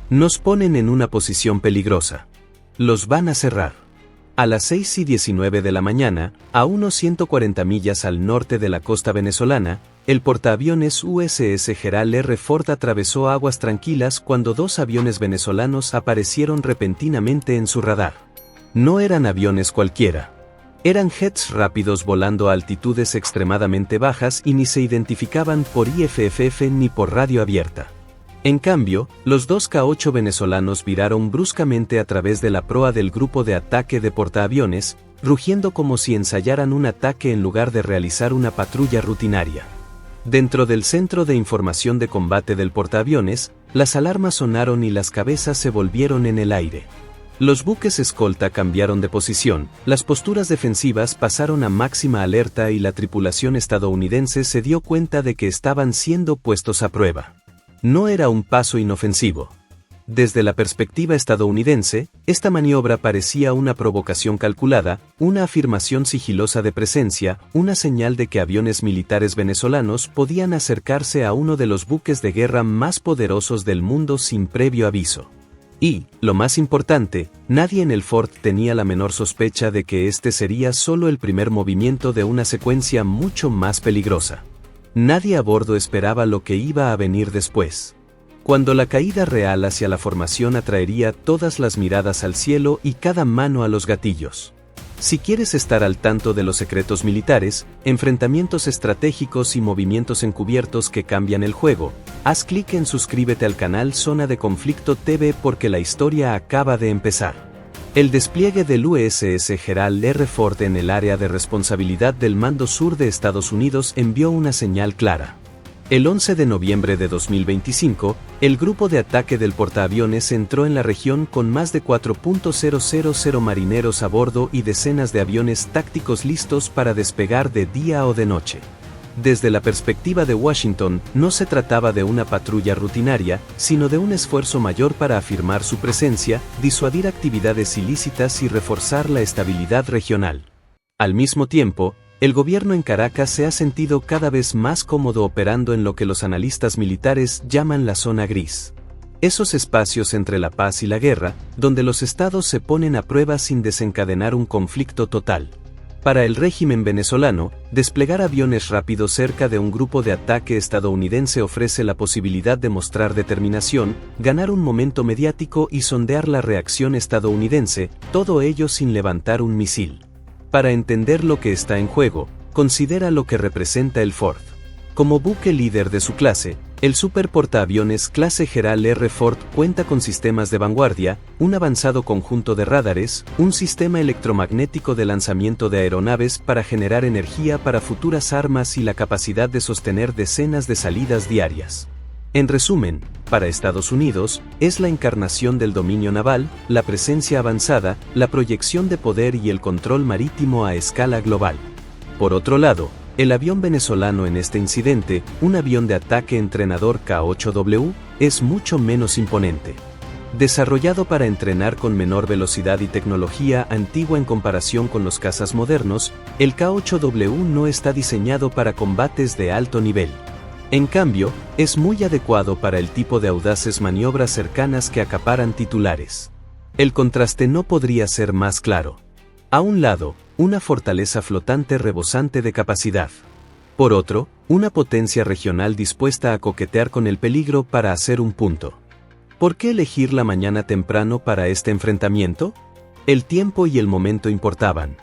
Nos ponen en una posición peligrosa. Los van a cerrar. A las 6:19 de la mañana, a unos 140 millas al norte de la costa venezolana, el portaaviones USS Gerald R. Ford atravesó aguas tranquilas cuando dos aviones venezolanos aparecieron repentinamente en su radar. No eran aviones cualquiera. Eran jets rápidos volando a altitudes extremadamente bajas y ni se identificaban por IFFF ni por radio abierta. En cambio, los dos K-8 venezolanos viraron bruscamente a través de la proa del grupo de ataque de portaaviones, rugiendo como si ensayaran un ataque en lugar de realizar una patrulla rutinaria. Dentro del centro de información de combate del portaaviones, las alarmas sonaron y las cabezas se volvieron en el aire. Los buques escolta cambiaron de posición, las posturas defensivas pasaron a máxima alerta y la tripulación estadounidense se dio cuenta de que estaban siendo puestos a prueba. No era un paso inofensivo. Desde la perspectiva estadounidense, esta maniobra parecía una provocación calculada, una afirmación sigilosa de presencia, una señal de que aviones militares venezolanos podían acercarse a uno de los buques de guerra más poderosos del mundo sin previo aviso. Y, lo más importante, nadie en el Ford tenía la menor sospecha de que este sería solo el primer movimiento de una secuencia mucho más peligrosa. Nadie a bordo esperaba lo que iba a venir después. Cuando la caída real hacia la formación atraería todas las miradas al cielo y cada mano a los gatillos. Si quieres estar al tanto de los secretos militares, enfrentamientos estratégicos y movimientos encubiertos que cambian el juego, haz clic en suscríbete al canal Zona de Conflicto TV porque la historia acaba de empezar. El despliegue del USS Gerald R. Ford en el área de responsabilidad del Mando Sur de Estados Unidos envió una señal clara. El 11 de noviembre de 2025, el grupo de ataque del portaaviones entró en la región con más de 4.000 marineros a bordo y decenas de aviones tácticos listos para despegar de día o de noche. Desde la perspectiva de Washington, no se trataba de una patrulla rutinaria, sino de un esfuerzo mayor para afirmar su presencia, disuadir actividades ilícitas y reforzar la estabilidad regional. Al mismo tiempo, el gobierno en Caracas se ha sentido cada vez más cómodo operando en lo que los analistas militares llaman la zona gris. Esos espacios entre la paz y la guerra, donde los estados se ponen a prueba sin desencadenar un conflicto total. Para el régimen venezolano, desplegar aviones rápidos cerca de un grupo de ataque estadounidense ofrece la posibilidad de mostrar determinación, ganar un momento mediático y sondear la reacción estadounidense, todo ello sin levantar un misil. Para entender lo que está en juego, considera lo que representa el Ford. Como buque líder de su clase, el superportaaviones clase Gerald R. Ford cuenta con sistemas de vanguardia, un avanzado conjunto de radares, un sistema electromagnético de lanzamiento de aeronaves para generar energía para futuras armas y la capacidad de sostener decenas de salidas diarias. En resumen, para Estados Unidos, es la encarnación del dominio naval, la presencia avanzada, la proyección de poder y el control marítimo a escala global. Por otro lado, el avión venezolano en este incidente, un avión de ataque entrenador K-8W, es mucho menos imponente. Desarrollado para entrenar con menor velocidad y tecnología antigua en comparación con los cazas modernos, el K-8W no está diseñado para combates de alto nivel. En cambio, es muy adecuado para el tipo de audaces maniobras cercanas que acaparan titulares. El contraste no podría ser más claro. A un lado, una fortaleza flotante rebosante de capacidad. Por otro, una potencia regional dispuesta a coquetear con el peligro para hacer un punto. ¿Por qué elegir la mañana temprano para este enfrentamiento? El tiempo y el momento importaban.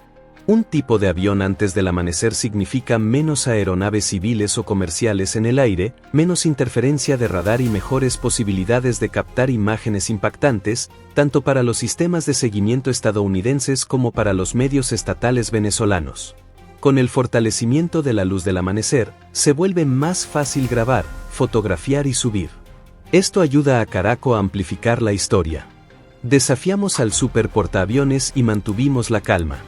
Un tipo de avión antes del amanecer significa menos aeronaves civiles o comerciales en el aire, menos interferencia de radar y mejores posibilidades de captar imágenes impactantes, tanto para los sistemas de seguimiento estadounidenses como para los medios estatales venezolanos. Con el fortalecimiento de la luz del amanecer, se vuelve más fácil grabar, fotografiar y subir. Esto ayuda a Caraco a amplificar la historia. Desafiamos al superportaaviones y mantuvimos la calma.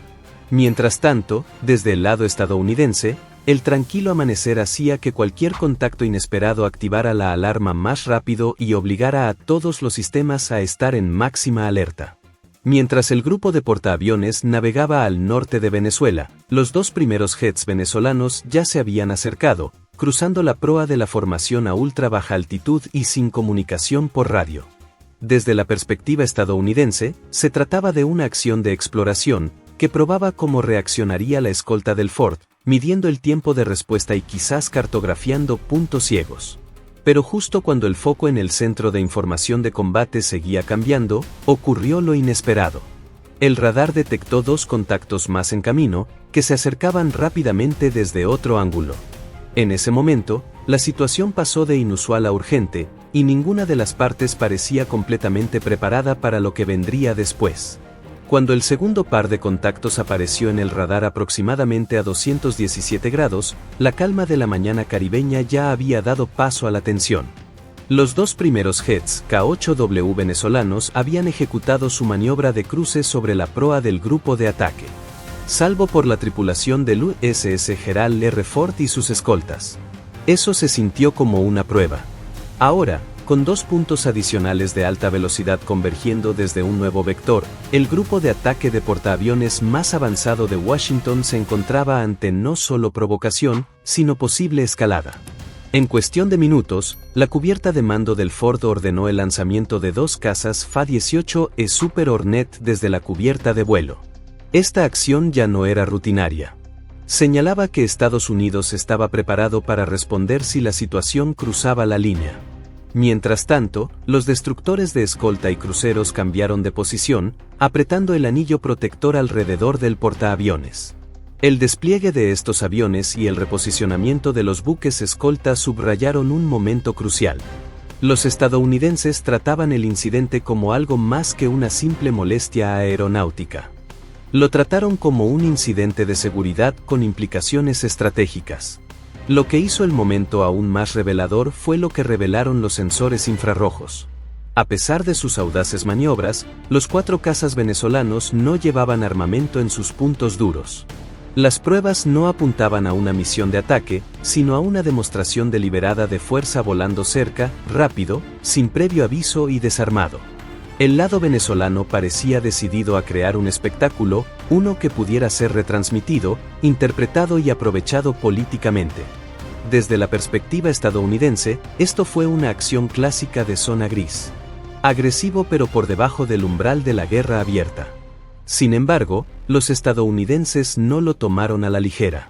Mientras tanto, desde el lado estadounidense, el tranquilo amanecer hacía que cualquier contacto inesperado activara la alarma más rápido y obligara a todos los sistemas a estar en máxima alerta. Mientras el grupo de portaaviones navegaba al norte de Venezuela, los dos primeros jets venezolanos ya se habían acercado, cruzando la proa de la formación a ultra baja altitud y sin comunicación por radio. Desde la perspectiva estadounidense, se trataba de una acción de exploración, que probaba cómo reaccionaría la escolta del Ford, midiendo el tiempo de respuesta y quizás cartografiando puntos ciegos. Pero justo cuando el foco en el centro de información de combate seguía cambiando, ocurrió lo inesperado. El radar detectó dos contactos más en camino, que se acercaban rápidamente desde otro ángulo. En ese momento, la situación pasó de inusual a urgente, y ninguna de las partes parecía completamente preparada para lo que vendría después. Cuando el segundo par de contactos apareció en el radar aproximadamente a 217 grados, la calma de la mañana caribeña ya había dado paso a la tensión. Los dos primeros jets K-8W venezolanos habían ejecutado su maniobra de cruce sobre la proa del grupo de ataque. Salvo por la tripulación del USS Gerald R. Ford y sus escoltas. Eso se sintió como una prueba. Ahora, con dos puntos adicionales de alta velocidad convergiendo desde un nuevo vector, el grupo de ataque de portaaviones más avanzado de Washington se encontraba ante no solo provocación, sino posible escalada. En cuestión de minutos, la cubierta de mando del Ford ordenó el lanzamiento de dos cazas Fa-18E Super Hornet desde la cubierta de vuelo. Esta acción ya no era rutinaria. Señalaba que Estados Unidos estaba preparado para responder si la situación cruzaba la línea. Mientras tanto, los destructores de escolta y cruceros cambiaron de posición, apretando el anillo protector alrededor del portaaviones. El despliegue de estos aviones y el reposicionamiento de los buques escolta subrayaron un momento crucial. Los estadounidenses trataban el incidente como algo más que una simple molestia aeronáutica. Lo trataron como un incidente de seguridad con implicaciones estratégicas. Lo que hizo el momento aún más revelador fue lo que revelaron los sensores infrarrojos. A pesar de sus audaces maniobras, los cuatro cazas venezolanos no llevaban armamento en sus puntos duros. Las pruebas no apuntaban a una misión de ataque, sino a una demostración deliberada de fuerza volando cerca, rápido, sin previo aviso y desarmado. El lado venezolano parecía decidido a crear un espectáculo, uno que pudiera ser retransmitido, interpretado y aprovechado políticamente. Desde la perspectiva estadounidense, esto fue una acción clásica de zona gris. Agresivo pero por debajo del umbral de la guerra abierta. Sin embargo, los estadounidenses no lo tomaron a la ligera.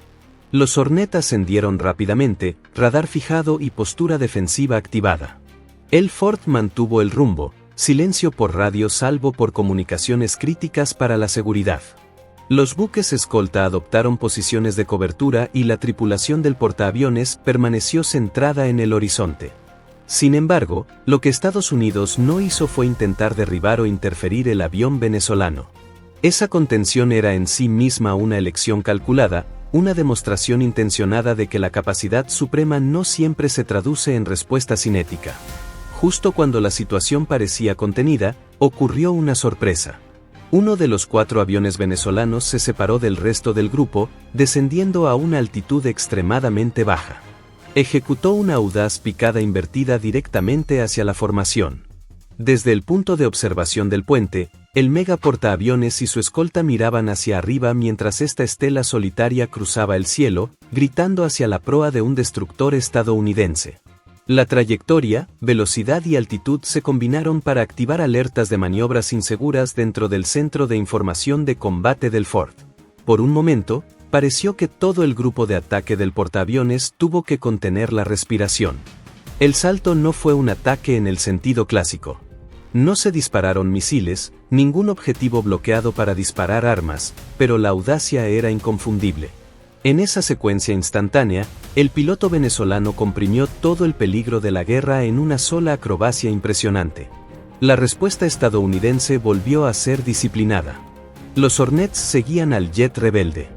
Los Hornet ascendieron rápidamente, radar fijado y postura defensiva activada. El Ford mantuvo el rumbo, silencio por radio salvo por comunicaciones críticas para la seguridad. Los buques escolta adoptaron posiciones de cobertura y la tripulación del portaaviones permaneció centrada en el horizonte. Sin embargo, lo que Estados Unidos no hizo fue intentar derribar o interferir el avión venezolano. Esa contención era en sí misma una elección calculada, una demostración intencionada de que la capacidad suprema no siempre se traduce en respuesta cinética. Justo cuando la situación parecía contenida, ocurrió una sorpresa. Uno de los cuatro aviones venezolanos se separó del resto del grupo, descendiendo a una altitud extremadamente baja. Ejecutó una audaz picada invertida directamente hacia la formación. Desde el punto de observación del puente, el mega portaaviones y su escolta miraban hacia arriba mientras esta estela solitaria cruzaba el cielo, gritando hacia la proa de un destructor estadounidense. La trayectoria, velocidad y altitud se combinaron para activar alertas de maniobras inseguras dentro del centro de información de combate del Ford. Por un momento, pareció que todo el grupo de ataque del portaaviones tuvo que contener la respiración. El salto no fue un ataque en el sentido clásico. No se dispararon misiles, ningún objetivo bloqueado para disparar armas, pero la audacia era inconfundible. En esa secuencia instantánea, el piloto venezolano comprimió todo el peligro de la guerra en una sola acrobacia impresionante. La respuesta estadounidense volvió a ser disciplinada. Los Hornets seguían al jet rebelde.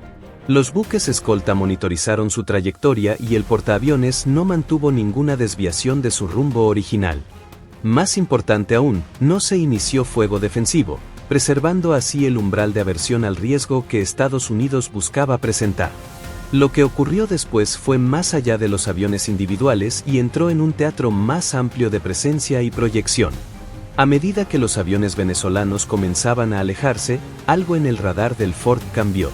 Los buques escolta monitorizaron su trayectoria y el portaaviones no mantuvo ninguna desviación de su rumbo original. Más importante aún, no se inició fuego defensivo, preservando así el umbral de aversión al riesgo que Estados Unidos buscaba presentar. Lo que ocurrió después fue más allá de los aviones individuales y entró en un teatro más amplio de presencia y proyección. A medida que los aviones venezolanos comenzaban a alejarse, algo en el radar del Ford cambió.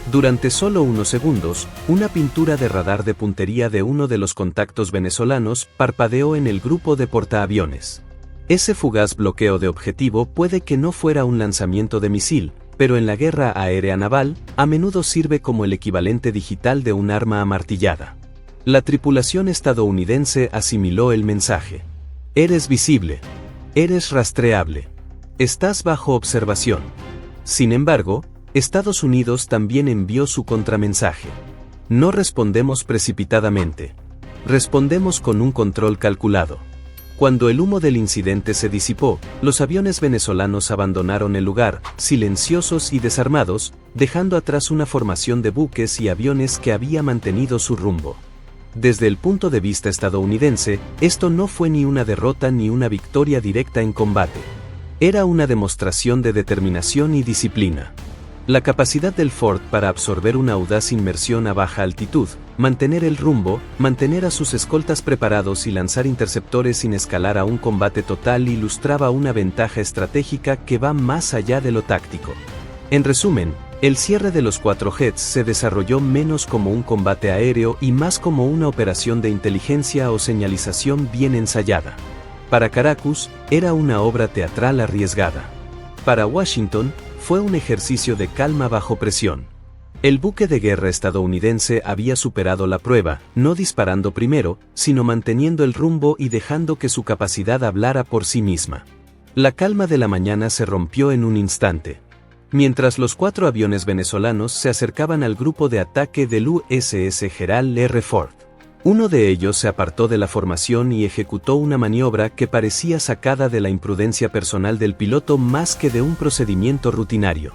Durante solo unos segundos, una pintura de radar de puntería de uno de los contactos venezolanos parpadeó en el grupo de portaaviones. Ese fugaz bloqueo de objetivo puede que no fuera un lanzamiento de misil, pero en la guerra aérea naval, a menudo sirve como el equivalente digital de un arma amartillada. La tripulación estadounidense asimiló el mensaje. Eres visible. Eres rastreable. Estás bajo observación. Sin embargo, Estados Unidos también envió su contramensaje. No respondemos precipitadamente. Respondemos con un control calculado. Cuando el humo del incidente se disipó, los aviones venezolanos abandonaron el lugar, silenciosos y desarmados, dejando atrás una formación de buques y aviones que había mantenido su rumbo. Desde el punto de vista estadounidense, esto no fue ni una derrota ni una victoria directa en combate. Era una demostración de determinación y disciplina. La capacidad del Ford para absorber una audaz inmersión a baja altitud, mantener el rumbo, mantener a sus escoltas preparados y lanzar interceptores sin escalar a un combate total ilustraba una ventaja estratégica que va más allá de lo táctico. En resumen, el cierre de los 4 jets se desarrolló menos como un combate aéreo y más como una operación de inteligencia o señalización bien ensayada. Para Caracas, era una obra teatral arriesgada. Para Washington, fue un ejercicio de calma bajo presión. El buque de guerra estadounidense había superado la prueba, no disparando primero, sino manteniendo el rumbo y dejando que su capacidad hablara por sí misma. La calma de la mañana se rompió en un instante. Mientras los 4 aviones venezolanos se acercaban al grupo de ataque del USS Gerald R. Ford. Uno de ellos se apartó de la formación y ejecutó una maniobra que parecía sacada de la imprudencia personal del piloto más que de un procedimiento rutinario.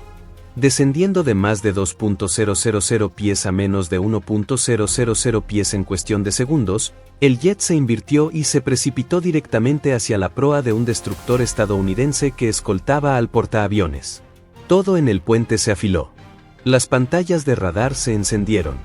Descendiendo de más de 2.000 pies a menos de 1.000 pies en cuestión de segundos, el jet se invirtió y se precipitó directamente hacia la proa de un destructor estadounidense que escoltaba al portaaviones. Todo en el puente se afiló. Las pantallas de radar se encendieron.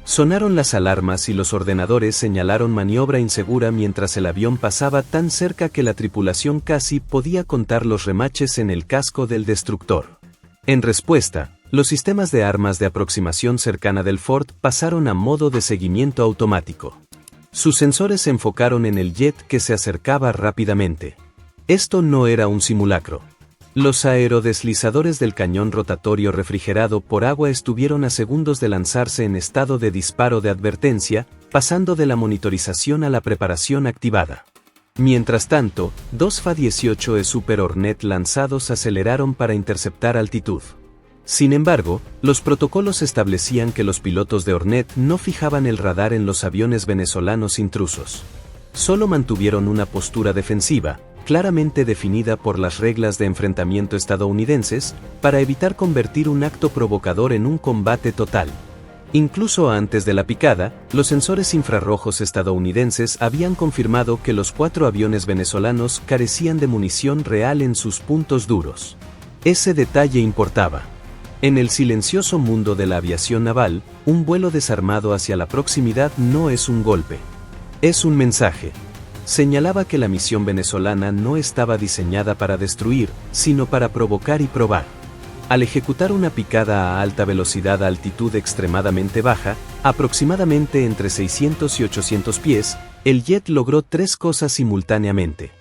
Sonaron las alarmas y los ordenadores señalaron maniobra insegura mientras el avión pasaba tan cerca que la tripulación casi podía contar los remaches en el casco del destructor. En respuesta, los sistemas de armas de aproximación cercana del Ford pasaron a modo de seguimiento automático. Sus sensores se enfocaron en el jet que se acercaba rápidamente. Esto no era un simulacro. Los aerodeslizadores del cañón rotatorio refrigerado por agua estuvieron a segundos de lanzarse en estado de disparo de advertencia, pasando de la monitorización a la preparación activada. Mientras tanto, 2 Fa-18E Super Hornet lanzados aceleraron para interceptar altitud. Sin embargo, los protocolos establecían que los pilotos de Hornet no fijaban el radar en los aviones venezolanos intrusos. Solo mantuvieron una postura defensiva, claramente definida por las reglas de enfrentamiento estadounidenses, para evitar convertir un acto provocador en un combate total. Incluso antes de la picada, los sensores infrarrojos estadounidenses habían confirmado que los 4 aviones venezolanos carecían de munición real en sus puntos duros. Ese detalle importaba. En el silencioso mundo de la aviación naval, un vuelo desarmado hacia la proximidad no es un golpe. Es un mensaje. Señalaba que la misión venezolana no estaba diseñada para destruir, sino para provocar y probar. Al ejecutar una picada a alta velocidad a altitud extremadamente baja, aproximadamente entre 600 y 800 pies, el jet logró 3 cosas simultáneamente.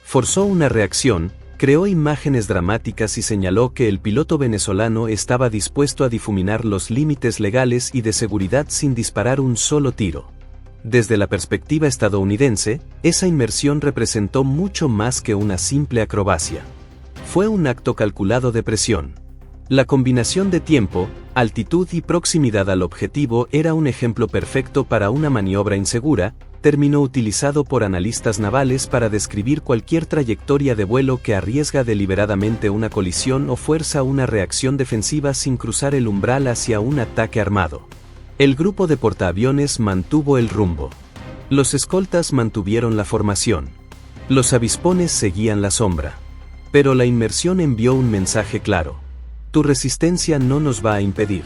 Forzó una reacción, creó imágenes dramáticas y señaló que el piloto venezolano estaba dispuesto a difuminar los límites legales y de seguridad sin disparar un solo tiro. Desde la perspectiva estadounidense, esa inmersión representó mucho más que una simple acrobacia. Fue un acto calculado de presión. La combinación de tiempo, altitud y proximidad al objetivo era un ejemplo perfecto para una maniobra insegura, término utilizado por analistas navales para describir cualquier trayectoria de vuelo que arriesga deliberadamente una colisión o fuerza una reacción defensiva sin cruzar el umbral hacia un ataque armado. El grupo de portaaviones mantuvo el rumbo. Los escoltas mantuvieron la formación. Los avispones seguían la sombra. Pero la inmersión envió un mensaje claro. Tu resistencia no nos va a impedir.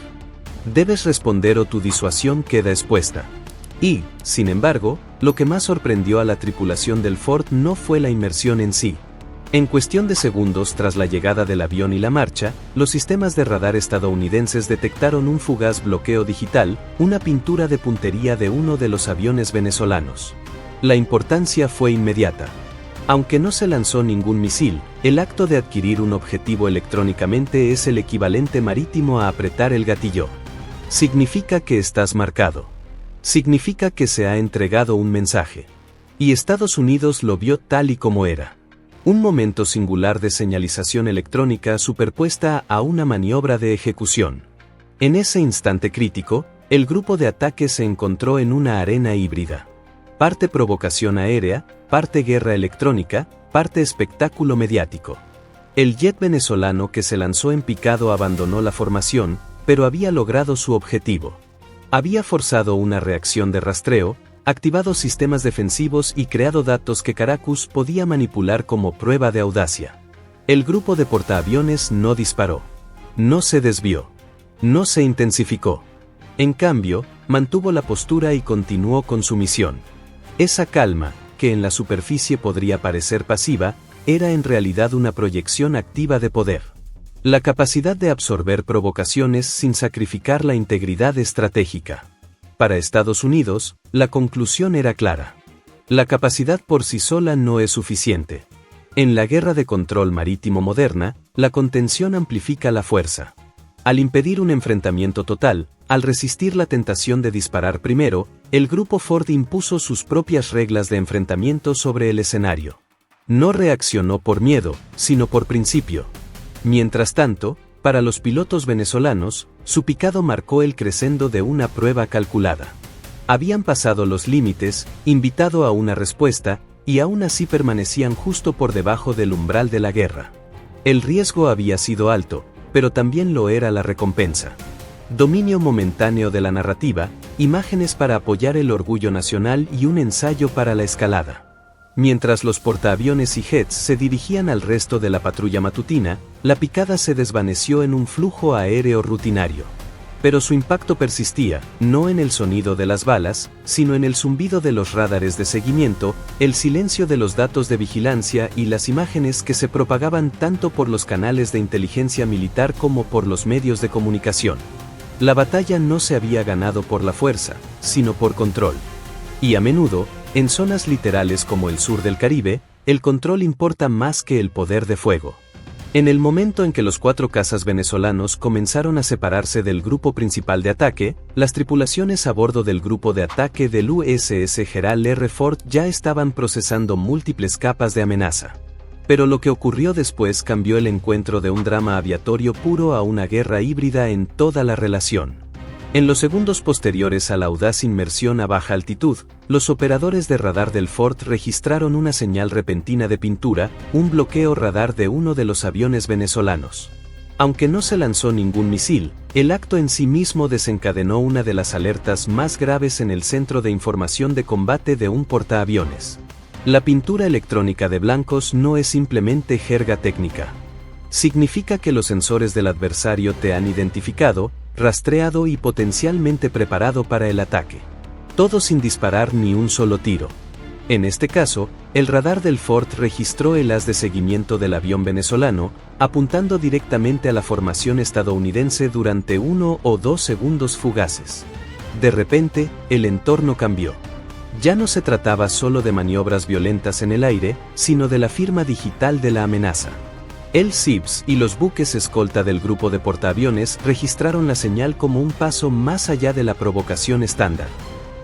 Debes responder o tu disuasión queda expuesta. Y, sin embargo, lo que más sorprendió a la tripulación del Ford no fue la inmersión en sí. En cuestión de segundos tras la llegada del avión y la marcha, los sistemas de radar estadounidenses detectaron un fugaz bloqueo digital, una pintura de puntería de uno de los aviones venezolanos. La importancia fue inmediata. Aunque no se lanzó ningún misil, el acto de adquirir un objetivo electrónicamente es el equivalente marítimo a apretar el gatillo. Significa que estás marcado. Significa que se ha entregado un mensaje. Y Estados Unidos lo vio tal y como era. Un momento singular de señalización electrónica superpuesta a una maniobra de ejecución. En ese instante crítico, el grupo de ataque se encontró en una arena híbrida. Parte provocación aérea, parte guerra electrónica, parte espectáculo mediático. El jet venezolano que se lanzó en picado abandonó la formación, pero había logrado su objetivo. Había forzado una reacción de rastreo, activado sistemas defensivos y creado datos que Caracas podía manipular como prueba de audacia. El grupo de portaaviones no disparó. No se desvió. No se intensificó. En cambio, mantuvo la postura y continuó con su misión. Esa calma, que en la superficie podría parecer pasiva, era en realidad una proyección activa de poder. La capacidad de absorber provocaciones sin sacrificar la integridad estratégica. Para Estados Unidos, la conclusión era clara. La capacidad por sí sola no es suficiente. En la guerra de control marítimo moderna, la contención amplifica la fuerza. Al impedir un enfrentamiento total, al resistir la tentación de disparar primero, el grupo Ford impuso sus propias reglas de enfrentamiento sobre el escenario. No reaccionó por miedo, sino por principio. Mientras tanto, para los pilotos venezolanos, su picado marcó el crescendo de una prueba calculada. Habían pasado los límites, invitado a una respuesta, y aún así permanecían justo por debajo del umbral de la guerra. El riesgo había sido alto, pero también lo era la recompensa. Dominio momentáneo de la narrativa, imágenes para apoyar el orgullo nacional y un ensayo para la escalada. Mientras los portaaviones y jets se dirigían al resto de la patrulla matutina, la picada se desvaneció en un flujo aéreo rutinario. Pero su impacto persistía, no en el sonido de las balas, sino en el zumbido de los radares de seguimiento, el silencio de los datos de vigilancia y las imágenes que se propagaban tanto por los canales de inteligencia militar como por los medios de comunicación. La batalla no se había ganado por la fuerza, sino por control. Y a menudo, en zonas literales como el sur del Caribe, el control importa más que el poder de fuego. En el momento en que los 4 cazas venezolanos comenzaron a separarse del grupo principal de ataque, las tripulaciones a bordo del grupo de ataque del USS Gerald R. Ford ya estaban procesando múltiples capas de amenaza. Pero lo que ocurrió después cambió el encuentro de un drama aviatorio puro a una guerra híbrida en toda la relación. En los segundos posteriores a la audaz inmersión a baja altitud, los operadores de radar del Ford registraron una señal repentina de pintura, un bloqueo radar de uno de los aviones venezolanos. Aunque no se lanzó ningún misil, el acto en sí mismo desencadenó una de las alertas más graves en el centro de información de combate de un portaaviones. La pintura electrónica de blancos no es simplemente jerga técnica. Significa que los sensores del adversario te han identificado, rastreado y potencialmente preparado para el ataque. Todo sin disparar ni un solo tiro. En este caso, el radar del Ford registró el haz de seguimiento del avión venezolano, apuntando directamente a la formación estadounidense durante 1 o 2 segundos fugaces. De repente, el entorno cambió. Ya no se trataba solo de maniobras violentas en el aire, sino de la firma digital de la amenaza. El CIBS y los buques escolta del grupo de portaaviones registraron la señal como un paso más allá de la provocación estándar.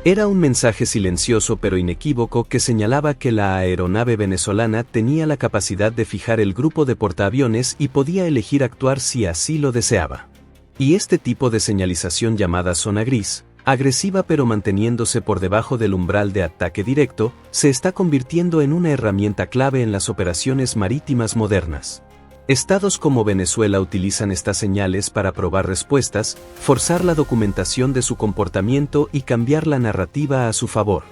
Era un mensaje silencioso pero inequívoco que señalaba que la aeronave venezolana tenía la capacidad de fijar el grupo de portaaviones y podía elegir actuar si así lo deseaba. Y este tipo de señalización llamada zona gris, agresiva pero manteniéndose por debajo del umbral de ataque directo, se está convirtiendo en una herramienta clave en las operaciones marítimas modernas. Estados como Venezuela utilizan estas señales para probar respuestas, forzar la documentación de su comportamiento y cambiar la narrativa a su favor.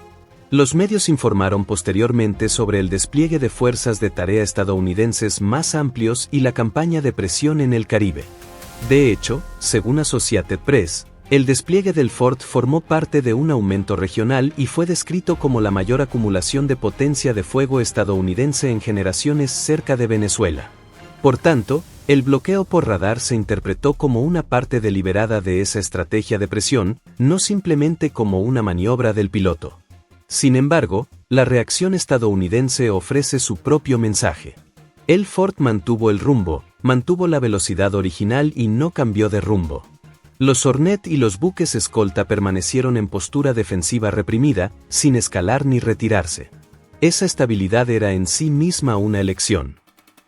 Los medios informaron posteriormente sobre el despliegue de fuerzas de tarea estadounidenses más amplios y la campaña de presión en el Caribe. De hecho, según Associated Press, el despliegue del Ford formó parte de un aumento regional y fue descrito como la mayor acumulación de potencia de fuego estadounidense en generaciones cerca de Venezuela. Por tanto, el bloqueo por radar se interpretó como una parte deliberada de esa estrategia de presión, no simplemente como una maniobra del piloto. Sin embargo, la reacción estadounidense ofrece su propio mensaje. El Ford mantuvo el rumbo, mantuvo la velocidad original y no cambió de rumbo. Los Hornet y los buques escolta permanecieron en postura defensiva reprimida, sin escalar ni retirarse. Esa estabilidad era en sí misma una elección.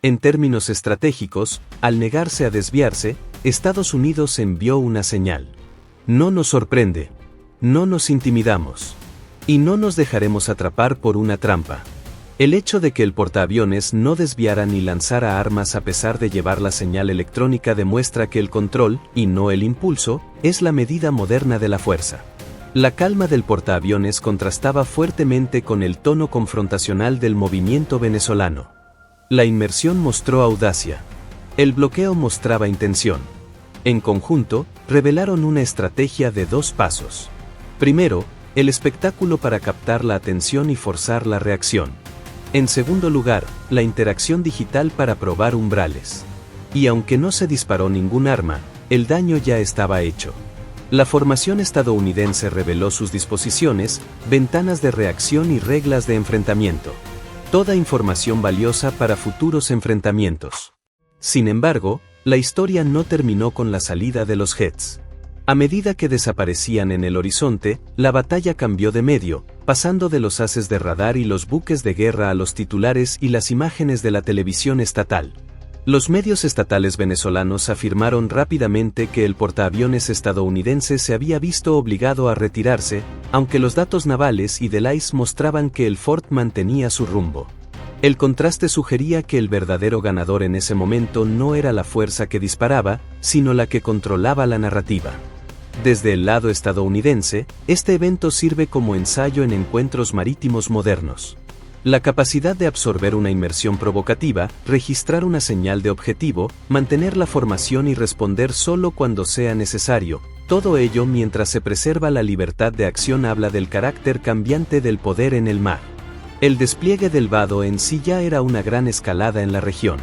En términos estratégicos, al negarse a desviarse, Estados Unidos envió una señal. No nos sorprende. No nos intimidamos. Y no nos dejaremos atrapar por una trampa. El hecho de que el portaaviones no desviara ni lanzara armas a pesar de llevar la señal electrónica demuestra que el control, y no el impulso, es la medida moderna de la fuerza. La calma del portaaviones contrastaba fuertemente con el tono confrontacional del movimiento venezolano. La inmersión mostró audacia. El bloqueo mostraba intención. En conjunto, revelaron una estrategia de 2 pasos. Primero, el espectáculo para captar la atención y forzar la reacción. En segundo lugar, la interacción digital para probar umbrales. Y aunque no se disparó ningún arma, el daño ya estaba hecho. La formación estadounidense reveló sus disposiciones, ventanas de reacción y reglas de enfrentamiento. Toda información valiosa para futuros enfrentamientos. Sin embargo, la historia no terminó con la salida de los jets. A medida que desaparecían en el horizonte, la batalla cambió de medio, pasando de los haces de radar y los buques de guerra a los titulares y las imágenes de la televisión estatal. Los medios estatales venezolanos afirmaron rápidamente que el portaaviones estadounidense se había visto obligado a retirarse, aunque los datos navales y del ICE mostraban que el Ford mantenía su rumbo. El contraste sugería que el verdadero ganador en ese momento no era la fuerza que disparaba, sino la que controlaba la narrativa. Desde el lado estadounidense, este evento sirve como ensayo en encuentros marítimos modernos. La capacidad de absorber una inmersión provocativa, registrar una señal de objetivo, mantener la formación y responder solo cuando sea necesario, todo ello mientras se preserva la libertad de acción habla del carácter cambiante del poder en el mar. El despliegue del vado en sí ya era una gran escalada en la región.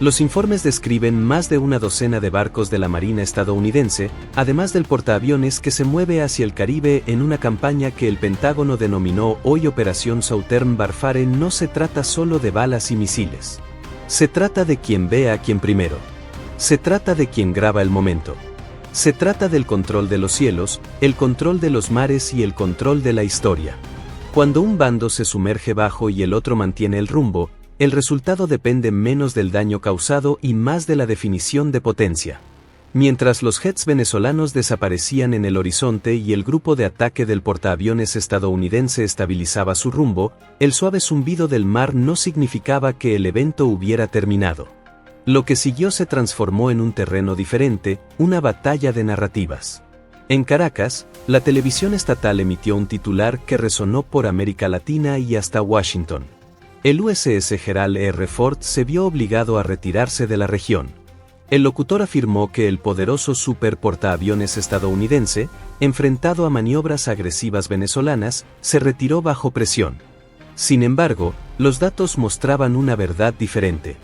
Los informes describen más de una docena de barcos de la Marina estadounidense, además del portaaviones que se mueve hacia el Caribe en una campaña que el Pentágono denominó hoy Operación Southern Warfare. No se trata solo de balas y misiles. Se trata de quien ve a quien primero. Se trata de quien graba el momento. Se trata del control de los cielos, el control de los mares y el control de la historia. Cuando un bando se sumerge bajo y el otro mantiene el rumbo, el resultado depende menos del daño causado y más de la definición de potencia. Mientras los jets venezolanos desaparecían en el horizonte y el grupo de ataque del portaaviones estadounidense estabilizaba su rumbo, el suave zumbido del mar no significaba que el evento hubiera terminado. Lo que siguió se transformó en un terreno diferente, una batalla de narrativas. En Caracas, la televisión estatal emitió un titular que resonó por América Latina y hasta Washington. El USS Gerald R. Ford se vio obligado a retirarse de la región. El locutor afirmó que el poderoso superportaaviones estadounidense, enfrentado a maniobras agresivas venezolanas, se retiró bajo presión. Sin embargo, los datos mostraban una verdad diferente.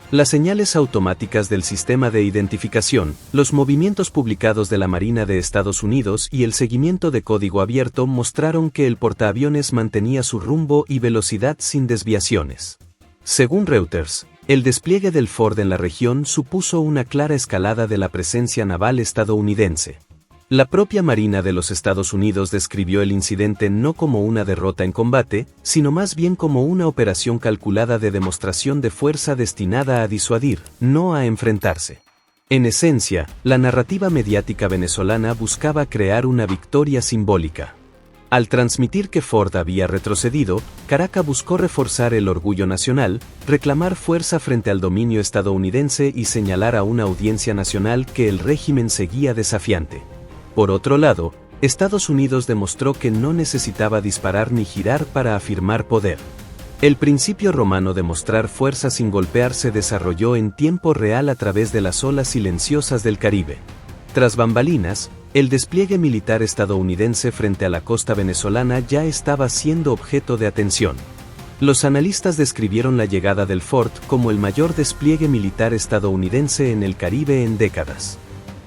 Las señales automáticas del sistema de identificación, los movimientos publicados de la Marina de Estados Unidos y el seguimiento de código abierto mostraron que el portaaviones mantenía su rumbo y velocidad sin desviaciones. Según Reuters, el despliegue del Ford en la región supuso una clara escalada de la presencia naval estadounidense. La propia Marina de los Estados Unidos describió el incidente no como una derrota en combate, sino más bien como una operación calculada de demostración de fuerza destinada a disuadir, no a enfrentarse. En esencia, la narrativa mediática venezolana buscaba crear una victoria simbólica. Al transmitir que Ford había retrocedido, Caracas buscó reforzar el orgullo nacional, reclamar fuerza frente al dominio estadounidense y señalar a una audiencia nacional que el régimen seguía desafiante. Por otro lado, Estados Unidos demostró que no necesitaba disparar ni girar para afirmar poder. El principio romano de mostrar fuerza sin golpear se desarrolló en tiempo real a través de las olas silenciosas del Caribe. Tras bambalinas, el despliegue militar estadounidense frente a la costa venezolana ya estaba siendo objeto de atención. Los analistas describieron la llegada del Ford como el mayor despliegue militar estadounidense en el Caribe en décadas.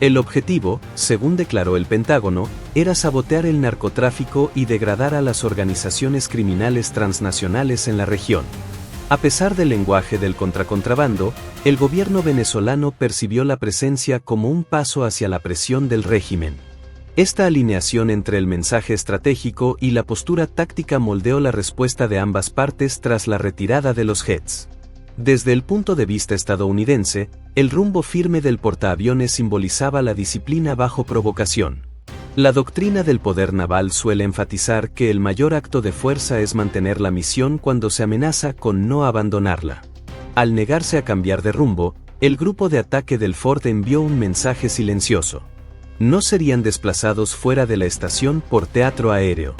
El objetivo, según declaró el Pentágono, era sabotear el narcotráfico y degradar a las organizaciones criminales transnacionales en la región. A pesar del lenguaje del contracontrabando, el gobierno venezolano percibió la presencia como un paso hacia la presión del régimen. Esta alineación entre el mensaje estratégico y la postura táctica moldeó la respuesta de ambas partes tras la retirada de los jets. Desde el punto de vista estadounidense, el rumbo firme del portaaviones simbolizaba la disciplina bajo provocación. La doctrina del poder naval suele enfatizar que el mayor acto de fuerza es mantener la misión cuando se amenaza con no abandonarla. Al negarse a cambiar de rumbo, el grupo de ataque del Ford envió un mensaje silencioso. No serían desplazados fuera de la estación por teatro aéreo.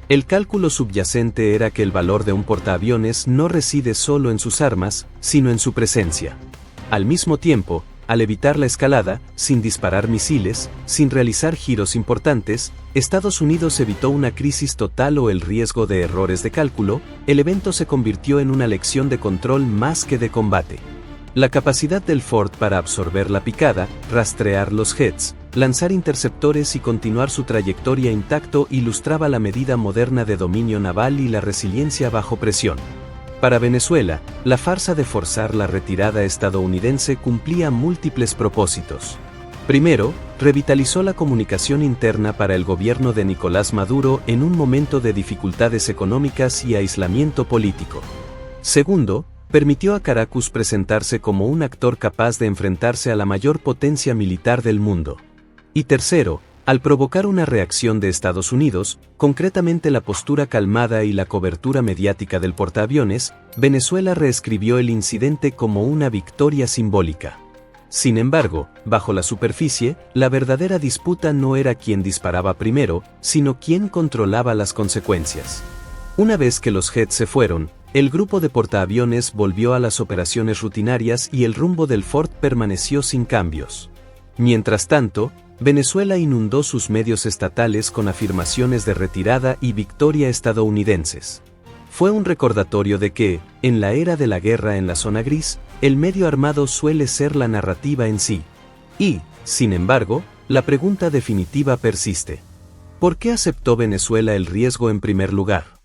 El cálculo subyacente era que el valor de un portaaviones no reside solo en sus armas, sino en su presencia. Al mismo tiempo, al evitar la escalada, sin disparar misiles, sin realizar giros importantes, Estados Unidos evitó una crisis total o el riesgo de errores de cálculo. El evento se convirtió en una lección de control más que de combate. La capacidad del Ford para absorber la picada, rastrear los jets, lanzar interceptores y continuar su trayectoria intacto ilustraba la medida moderna de dominio naval y la resiliencia bajo presión. Para Venezuela, la farsa de forzar la retirada estadounidense cumplía múltiples propósitos. Primero, revitalizó la comunicación interna para el gobierno de Nicolás Maduro en un momento de dificultades económicas y aislamiento político. Segundo, permitió a Caracas presentarse como un actor capaz de enfrentarse a la mayor potencia militar del mundo. Y tercero, al provocar una reacción de Estados Unidos, concretamente la postura calmada y la cobertura mediática del portaaviones, Venezuela reescribió el incidente como una victoria simbólica. Sin embargo, bajo la superficie, la verdadera disputa no era quién disparaba primero, sino quién controlaba las consecuencias. Una vez que los jets se fueron, el grupo de portaaviones volvió a las operaciones rutinarias y el rumbo del Ford permaneció sin cambios. Mientras tanto, Venezuela inundó sus medios estatales con afirmaciones de retirada y victoria estadounidenses. Fue un recordatorio de que, en la era de la guerra en la zona gris, el medio armado suele ser la narrativa en sí. Y, sin embargo, la pregunta definitiva persiste. ¿Por qué aceptó Venezuela el riesgo en primer lugar?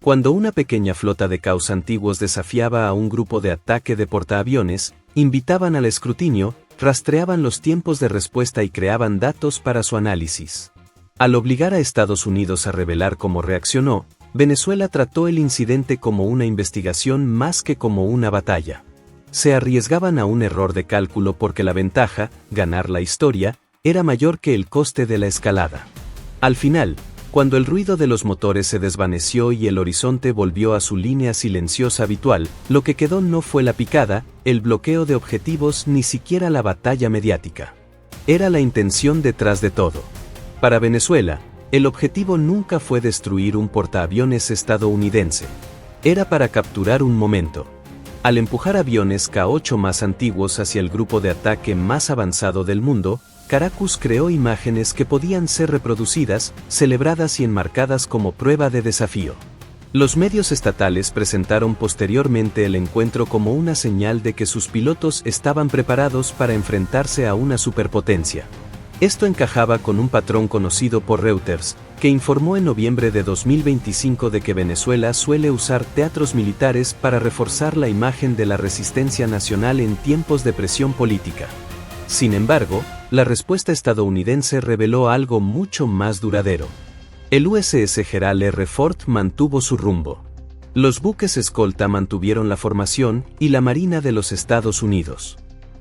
Cuando una pequeña flota de caos antiguos desafiaba a un grupo de ataque de portaaviones, invitaban al escrutinio, rastreaban los tiempos de respuesta y creaban datos para su análisis. Al obligar a Estados Unidos a revelar cómo reaccionó, Venezuela trató el incidente como una investigación más que como una batalla. Se arriesgaban a un error de cálculo porque la ventaja, ganar la historia, era mayor que el coste de la escalada. Al final, cuando el ruido de los motores se desvaneció y el horizonte volvió a su línea silenciosa habitual, lo que quedó no fue la picada, el bloqueo de objetivos ni siquiera la batalla mediática. Era la intención detrás de todo. Para Venezuela, el objetivo nunca fue destruir un portaaviones estadounidense. Era para capturar un momento. Al empujar aviones K-8 más antiguos hacia el grupo de ataque más avanzado del mundo, Caracas creó imágenes que podían ser reproducidas, celebradas y enmarcadas como prueba de desafío. Los medios estatales presentaron posteriormente el encuentro como una señal de que sus pilotos estaban preparados para enfrentarse a una superpotencia. Esto encajaba con un patrón conocido por Reuters, que informó en noviembre de 2025 de que Venezuela suele usar teatros militares para reforzar la imagen de la resistencia nacional en tiempos de presión política. Sin embargo, la respuesta estadounidense reveló algo mucho más duradero. El USS Gerald R. Ford mantuvo su rumbo. Los buques escolta mantuvieron la formación y la Marina de los Estados Unidos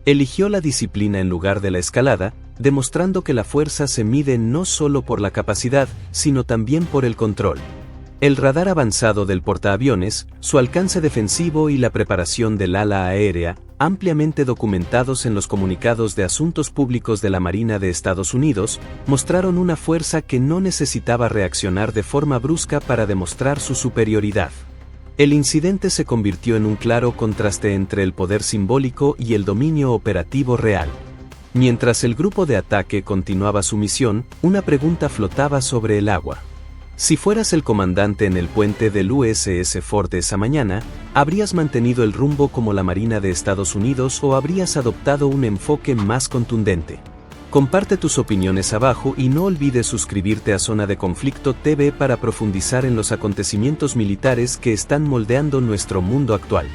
eligió la disciplina en lugar de la escalada, demostrando que la fuerza se mide no solo por la capacidad, sino también por el control. El radar avanzado del portaaviones, su alcance defensivo y la preparación del ala aérea, ampliamente documentados en los comunicados de asuntos públicos de la Marina de Estados Unidos, mostraron una fuerza que no necesitaba reaccionar de forma brusca para demostrar su superioridad. El incidente se convirtió en un claro contraste entre el poder simbólico y el dominio operativo real. Mientras el grupo de ataque continuaba su misión, una pregunta flotaba sobre el agua. Si fueras el comandante en el puente del USS Ford esa mañana, ¿habrías mantenido el rumbo como la Marina de Estados Unidos o habrías adoptado un enfoque más contundente? Comparte tus opiniones abajo y no olvides suscribirte a Zona de Conflicto TV para profundizar en los acontecimientos militares que están moldeando nuestro mundo actual.